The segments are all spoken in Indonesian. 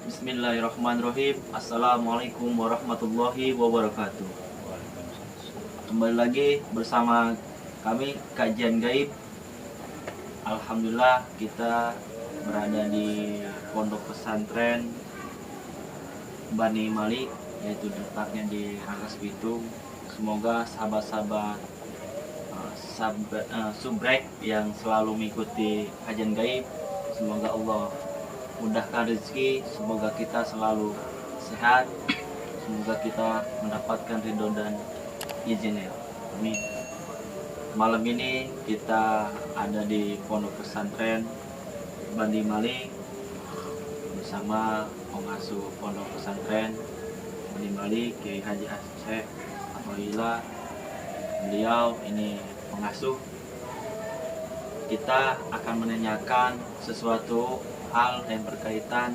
Bismillahirrahmanirrahim. Assalamualaikum warahmatullahi wabarakatuh. Kembali lagi bersama kami Kajian Gaib. Alhamdulillah kita berada di Pondok Pesantren Bani Malik, yaitu letaknya di Rangkas Bitung. Semoga sahabat-sahabat subrek yang selalu mengikuti kajian gaib, semoga Allah mudahkan rezeki, semoga kita selalu sehat, semoga kita mendapatkan ridho dan izinnya. Amin. Malam ini kita ada di Pondok Pesantren Bani Malik bersama pengasuh Pondok Pesantren Bani Malik, Kiai Haji Aceh. Alhamdulillah beliau ini pengasuh. Kita akan menanyakan sesuatu hal yang berkaitan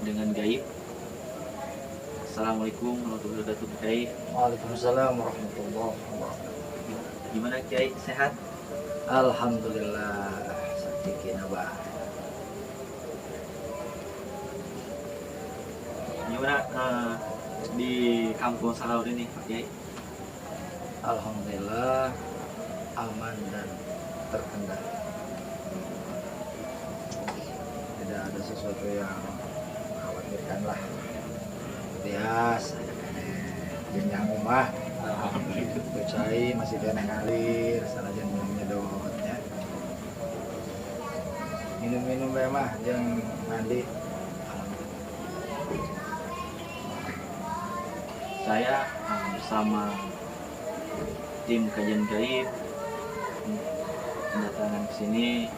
dengan gaib. Assalamualaikum warahmatullahi wabarakatuh, Kiai. Waalaikumsalam warahmatullahi wabarakatuh. Gimana Kiai, sehat? Alhamdulillah, sakit abah. Gimana di kampung Salaur ini, Pak Kiai? Alhamdulillah aman dan terkendali. Tidak ada sesuatu yang mengkhawatirkan lah. Biasa jenjang rumah. Percaya masih kena ngalir, salah jenjang nyedot ya. Minum-minum mah yang mandi. Saya bersama tim kajian gaib kedatangan ke sini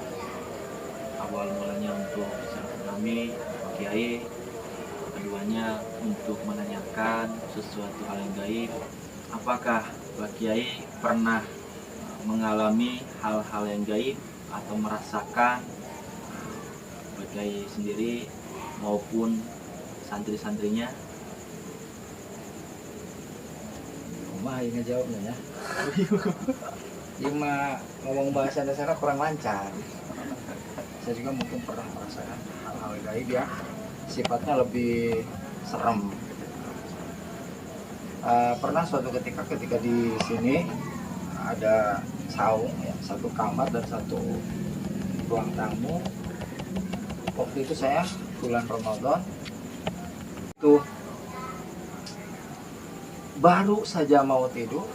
awal mulanya untuk silaturahmi Pak Kiai, keduanya untuk menanyakan sesuatu hal yang gaib. Apakah Pak Kiai pernah mengalami hal-hal yang gaib atau merasakan, Pak Kiai sendiri maupun santri-santrinya? Rumah ini jawabnya ya. Cuma ngomong bahasa dasarnya kurang lancar. Saya juga mungkin pernah merasakan hal-hal gaib ya, sifatnya lebih serem. Pernah suatu ketika di sini ada saung ya, satu kamar dan satu ruang tamu. Waktu itu saya bulan Ramadan itu baru saja mau tidur,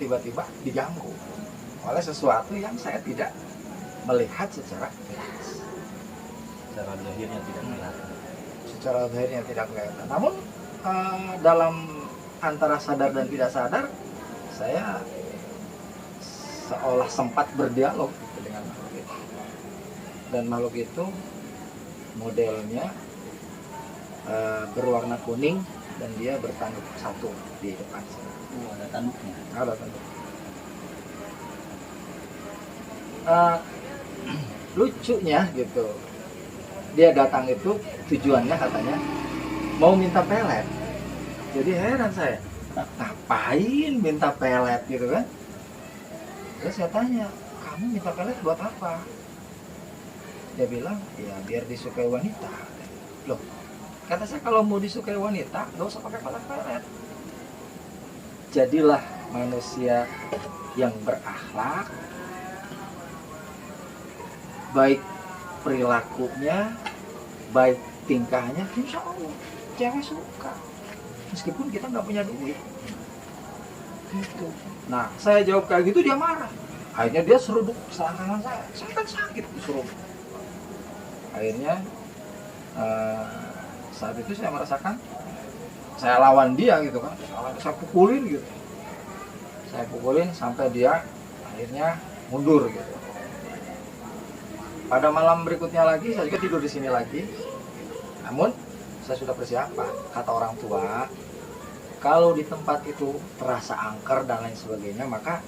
tiba-tiba diganggu oleh sesuatu yang saya tidak melihat secara jelas. Secara zahirnya tidak kelihatan. Secara zahirnya tidak kelihatan. Namun dalam antara sadar dan tidak sadar, saya seolah sempat berdialog gitu dengan makhluk itu. Dan makhluk itu modelnya berwarna kuning dan dia bertanduk satu di depan saya. Ada tanduknya. Ada tanduk. Lucunya gitu, dia datang itu tujuannya katanya mau minta pelet. Jadi heran saya, ngapain minta pelet gitu kan? Terus saya tanya, kamu minta pelet buat apa? Dia bilang, ya biar disukai wanita. Loh, kata saya kalau mau disukai wanita, gak usah pakai pelet-pelet. Jadilah manusia yang berakhlak, baik perilakunya, baik tingkahnya, insya Allah cewek suka, meskipun kita nggak punya duit. Gitu. Nah, saya jawab kayak gitu, dia marah. Akhirnya dia seruduk selangkangan saya kan sakit diseruduk. Akhirnya saat itu saya merasakan, saya lawan dia gitu kan, saya pukulin gitu. Saya pukulin sampai dia akhirnya mundur gitu. Pada malam berikutnya lagi, saya juga tidur di sini lagi. Namun, saya sudah persiapan. Kata orang tua, kalau di tempat itu terasa angker dan lain sebagainya, maka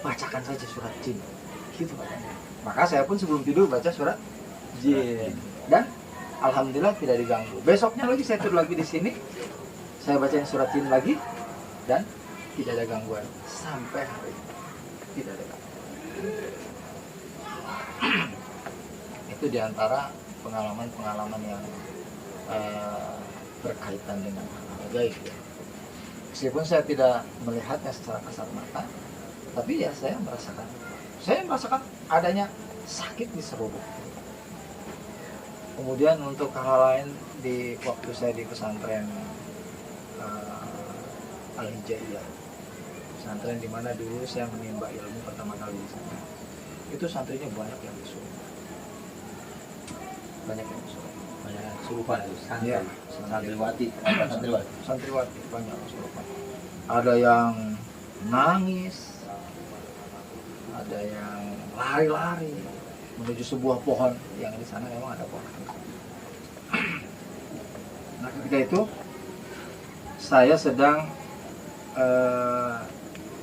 bacakan saja surat jin. Gitu katanya. Maka saya pun sebelum tidur baca surat jin. Dan alhamdulillah tidak diganggu. Besoknya lagi saya tidur lagi di sini, saya bacain surat jin lagi, dan tidak ada gangguan. Sampai hari ini tidak ada gangguan. Itu diantara pengalaman-pengalaman yang berkaitan dengan hal gaib ya. Meskipun saya tidak melihatnya secara kasat mata, tapi ya saya merasakan adanya sakit di seluruh. Kemudian untuk hal lain di waktu saya di pesantren Al-Hijaiyah, pesantren di mana dulu saya menimba ilmu pertama kali di sana, itu santrinya banyak yang kesurupan. Banyak Kesurupan itu Iya, santriwati. santriwati banyak kesurupan. Ada yang nangis, ada yang lari-lari menuju sebuah pohon yang di sana memang ada pohon. Nah, ketika itu saya sedang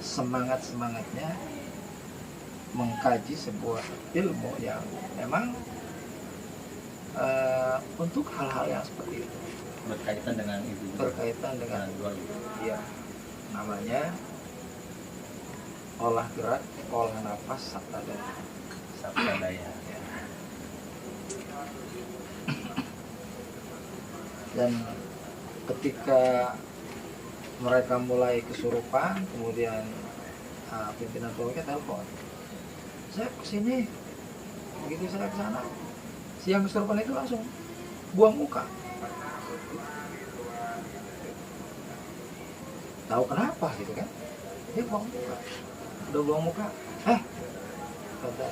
semangatnya mengkaji sebuah ilmu yang memang untuk hal-hal yang seperti itu, Berkaitan dengan itu. berkaitan dengan Jual. ya, namanya olah gerak, olah nafas, sabda daya. Sabda daya. Dan ketika mereka mulai kesurupan, kemudian pimpinan keluarga telepon, saya kesini. Begitu saya ke sana, si yang kesurupan itu langsung buang muka. Tahu kenapa gitu kan? Dia buang muka. Udah buang muka. Kata,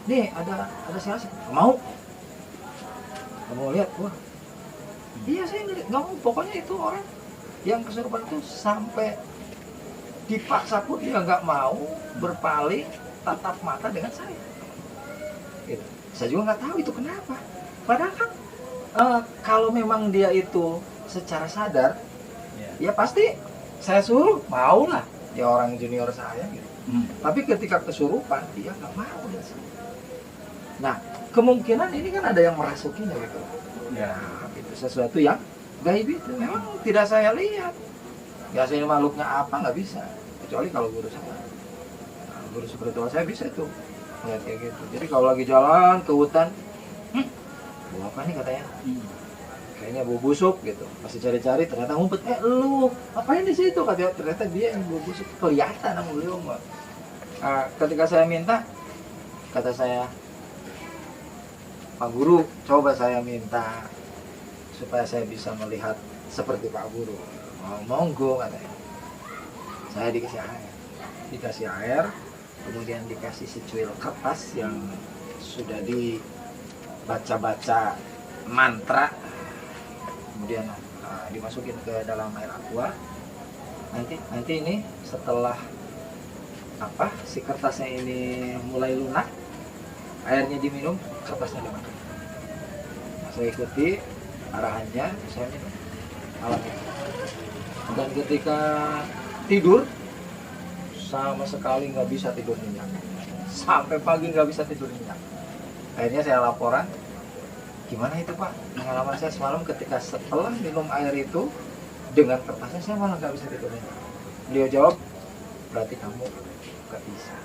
nih ada siapa? Mau? Kamu lihat? Wah, iya saya nggak mau. Pokoknya itu orang yang kesurupan itu sampai dipaksa pun dia nggak mau berpaling tatap mata dengan saya. Gitu. Saya juga nggak tahu itu kenapa. Padahal kan kalau memang dia itu secara sadar, ya pasti saya suruh mau lah. Dia orang junior saya gitu. Tapi ketika kesurupan dia nggak mau dia. Nah, kemungkinan ini kan ada yang merasukinya gitu. Ya. Itu sesuatu yang gaib itu memang tidak saya lihat. Biasanya makhluknya apa nggak bisa, kecuali kalau guru saya. Nah, guru spiritual saya bisa itu lihat kayak gitu. Jadi kalau lagi jalan ke hutan, bau apa nih katanya? Kayaknya bau busuk gitu. Pasti cari-cari ternyata ngumpet. Lu apain di situ? Katanya ternyata dia yang bau busuk, kelihatan sama beliau mah. Nah, ketika saya minta, kata saya, Pak Guru, coba saya minta supaya saya bisa melihat seperti Pak Guru. Monggo katanya. Saya dikasih air, kemudian dikasih secuil kertas yang sudah dibaca-baca mantra, kemudian dimasukin ke dalam air aqua. Nanti ini setelah si kertasnya ini mulai lunak, airnya diminum, kertasnya dimakan. Saya ikuti arahannya, saya minum malam itu. Dan ketika tidur sama sekali nggak bisa tidur nyenyak, sampai pagi nggak bisa tidur nyenyak. Akhirnya saya laporan, gimana itu Pak pengalaman saya semalam ketika setelah minum air itu dengan kertasnya saya malah nggak bisa tidur nyenyak. Beliau jawab, berarti kamu nggak bisa.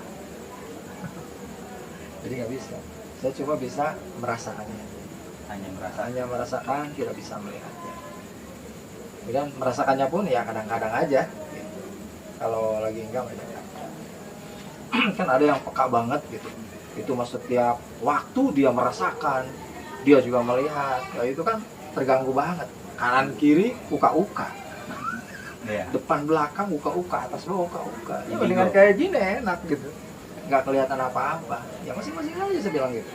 Jadi nggak bisa. Saya cuma bisa merasakannya. Hanya merasakan, tidak bisa melihatnya. Kemudian merasakannya pun ya kadang-kadang aja. Gitu. Kalau lagi enggak banyak. Kan ada yang peka banget gitu. Itu maksud setiap waktu dia merasakan, dia juga melihat. Ya itu kan terganggu banget. Kanan kiri uka-uka. Depan belakang uka-uka, atas bawah uka-uka. Ya dengan kayak gini enak gitu. Nggak kelihatan apa-apa. Ya masing-masing aja saya bilang gitu.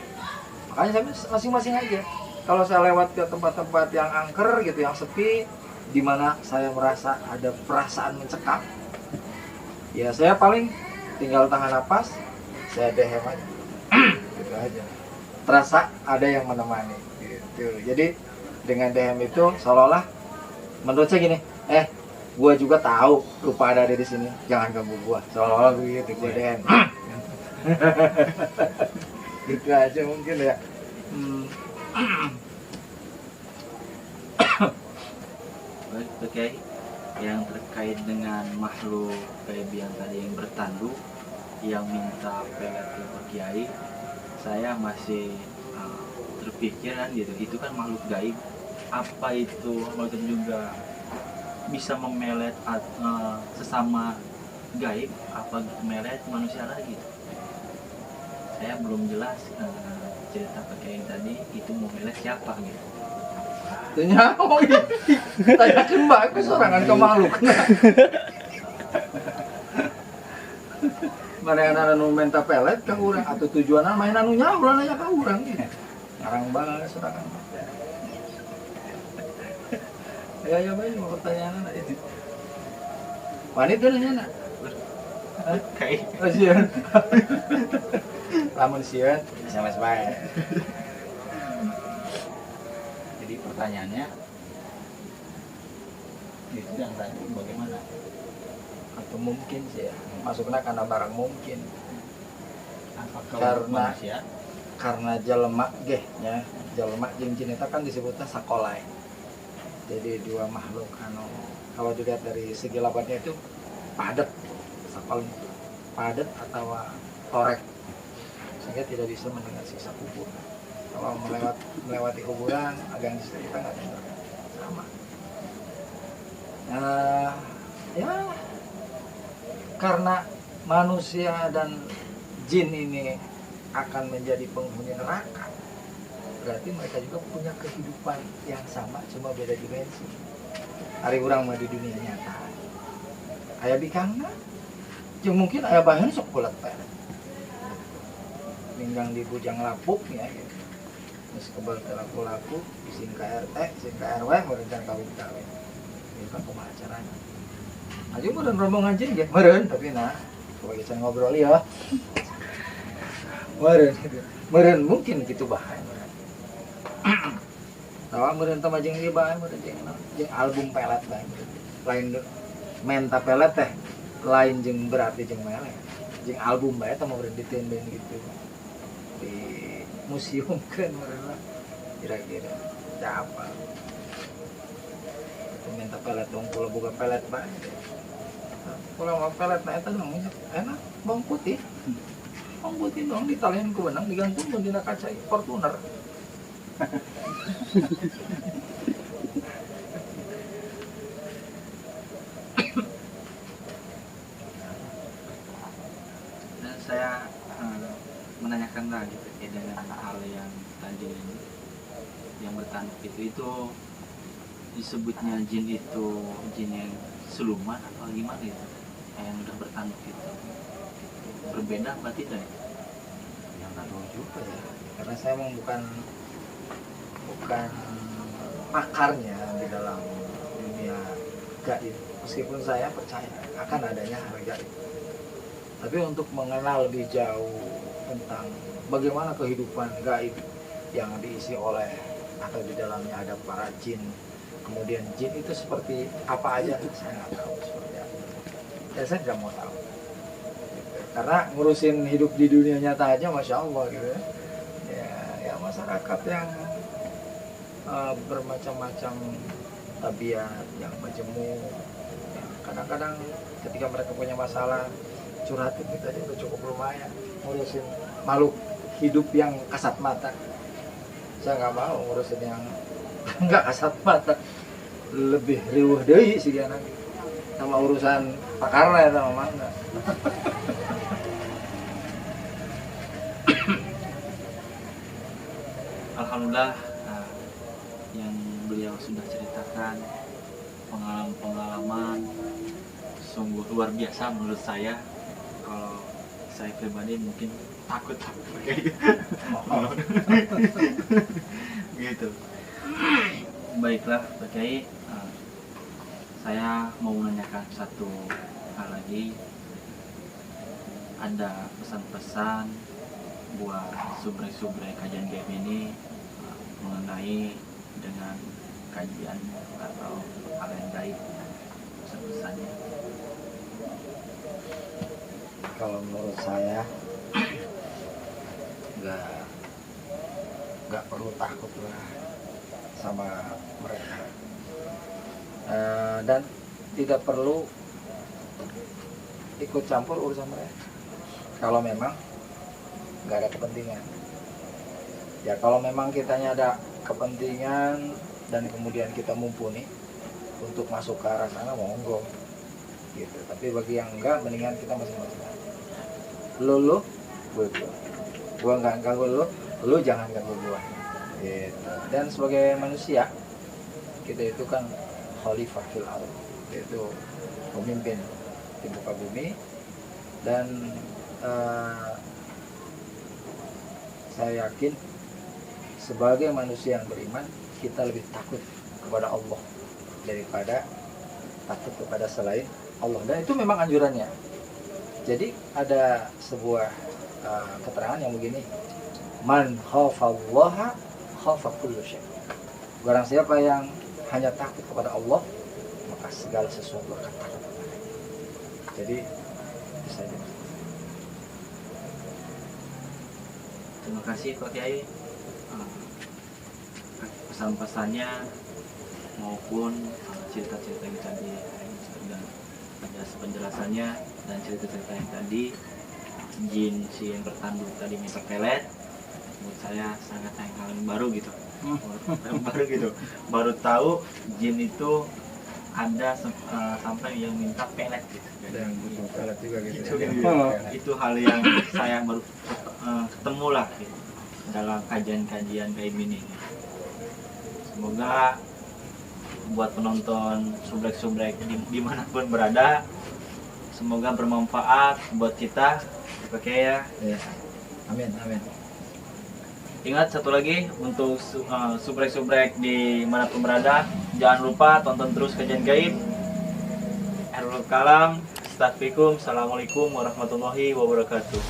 Makanya saya masing-masing aja. Kalau saya lewat ke tempat-tempat yang angker gitu, yang sepi, di mana saya merasa ada perasaan mencekam, ya saya paling tinggal tahan napas, saya dehem aja. Gitu aja. Terasa ada yang menemani gitu. Jadi dengan dehem itu seolah-olah menurut saya gini, gua juga tahu rupa ada di sini, jangan ganggu gua. Seolah-olah begitu gua dehem. Gitu aja mungkin ya. Baik, Oke, yang terkait dengan makhluk gaib yang tadi yang bertanduk yang minta pelet ke Pak Kiai, saya masih terpikir kan gitu, itu kan makhluk gaib, apa itu gaib juga bisa memelet sesama gaib, apa melet manusia lagi? Saya belum jelas cerita pakai yang tadi itu memelet siapa gitu. Tanya, oh iya. Tanyakan bagus sorangan ke makhluk. Mana yang anu minta pelet ke urang atau tujuanan main anu nyawa nanya ke urang gitu. Ngarang banget sorangan. Ya baik mau pertanyaan itu. Wanita nanya nak. Kayak Oh sieun. Lamun sieun SMS bae. Jadi pertanyaannya itu yang tadi bagaimana? Atau mungkin sih ya. Masuknya karena barang mungkin. Apakah Karena- manusia? Karena jelema geh nya jelema jeung jin eta kan disebutnya sakolai. Jadi dua makhluk anu kalau dilihat dari segi lapatnya itu padat, sakol padat atau torek sehingga tidak bisa mendengar sisa kubur. Kalau melewati kuburan agak kita nggak dengar sama. Ya karena manusia dan jin ini akan menjadi penghuni neraka, berarti mereka juga punya kehidupan yang sama, cuma beda dimensi. Hari urang mah di dunia nyata aya bikangna jeung mungkin aya baheun sok bulat teh minggang di bujang lapuk ya gitu. Terus kebal teh laku-laku sing ka RT sing ka RW meureun kawin-kawin ieu kan kumaha carana aja meureun rombongan jin ge meureun tapi nah kumaha can ngobrol ya meureun mungkin kitu bae tawa meureun teh jeung ieu bae meureun jeung album pelet bae lain menta pelet teh lain jeung berarti jeung mele jeung album bae teh meureun ditenden gitu di museum kan meureun lah kira-kira da apa menta pelet dong kula boga pelet bae kula mau pelet na eta dong enak bawang putih dong ditalian ku benang digantung dina kaca Fortuner. Dan saya menanyakan lagi terkait dengan hal yang tadi yang bertanduk itu disebutnya jin itu jin yang siluman atau gimana itu yang udah bertanduk itu berbeda apa tidak? Yang nggak tahu juga ya karena saya memang bukan pakarnya di dalam dunia gaib meskipun saya percaya akan adanya hal gaib tapi untuk mengenal lebih jauh tentang bagaimana kehidupan gaib yang diisi oleh atau di dalamnya ada para jin kemudian jin itu seperti apa aja saya nggak tahu seperti apa dan saya nggak mau tahu karena ngurusin hidup di dunia nyata aja masya Allah gitu ya masyarakat yang bermacam-macam tabiat yang majemuk ya, kadang-kadang ketika mereka punya masalah curhatin kita aja udah cukup lumayan ngurusin makhluk hidup yang kasat mata saya nggak mau ngurusin yang nggak kasat mata lebih riuh deui sih dia nanti sama urusan pakarna sama mangga. Alhamdulillah yang beliau sudah ceritakan pengalaman sungguh luar biasa menurut saya. Kalau saya pribadi mungkin takut kayak gitu. Baiklah Pak Kiai, saya mau menanyakan satu hal lagi. Ada pesan-pesan buat subre-subre kajian game ini mengenai dengan kajian atau hal yang gaib, pesan-pesannya? Kalau menurut saya nggak perlu takut lah sama mereka dan tidak perlu ikut campur urusan mereka kalau memang nggak ada kepentingan ya kalau memang kitanya ada kepentingan dan kemudian kita mumpuni untuk masuk ke arah sana, monggo gitu. Tapi bagi yang enggak, mendingan kita masing-masing. Lu gua nggak ganggu lu jangan ganggu gua gitu. Dan sebagai manusia kita itu kan khalifah fil ardh, yaitu pemimpin di muka bumi. Dan saya yakin sebagai manusia yang beriman, kita lebih takut kepada Allah daripada takut kepada selain Allah. Dan itu memang anjurannya. Jadi ada sebuah keterangan yang begini, man khafallaha khafa kullu syai'. Barang siapa yang hanya takut kepada Allah, maka segala sesuatu akan takut kepada. Jadi itu saja. Terima kasih Pak Kiai, pesan-pesannya maupun cerita-cerita yang tadi sudah ada penjelasannya, dan cerita-cerita yang tadi jin si yang bertanduk tadi minta pelet, menurut saya sangat hal yang baru gitu. Baru gitu, baru tahu jin itu ada sampai yang minta pelet gitu. Ada yang butuh pelet juga gitu. Itu hal yang saya baru ketemu lah gitu, dalam kajian-kajian kayak gini. Semoga buat penonton subrek-subrek dimanapun berada, semoga bermanfaat buat kita. Oke ya. Ya. Amin, amin. Ingat satu lagi untuk subrek-subrek dimanapun berada, jangan lupa tonton terus kajian gaib. Ahlul Kalam, Astagfirullahaladzim. Assalamualaikum warahmatullahi wabarakatuh.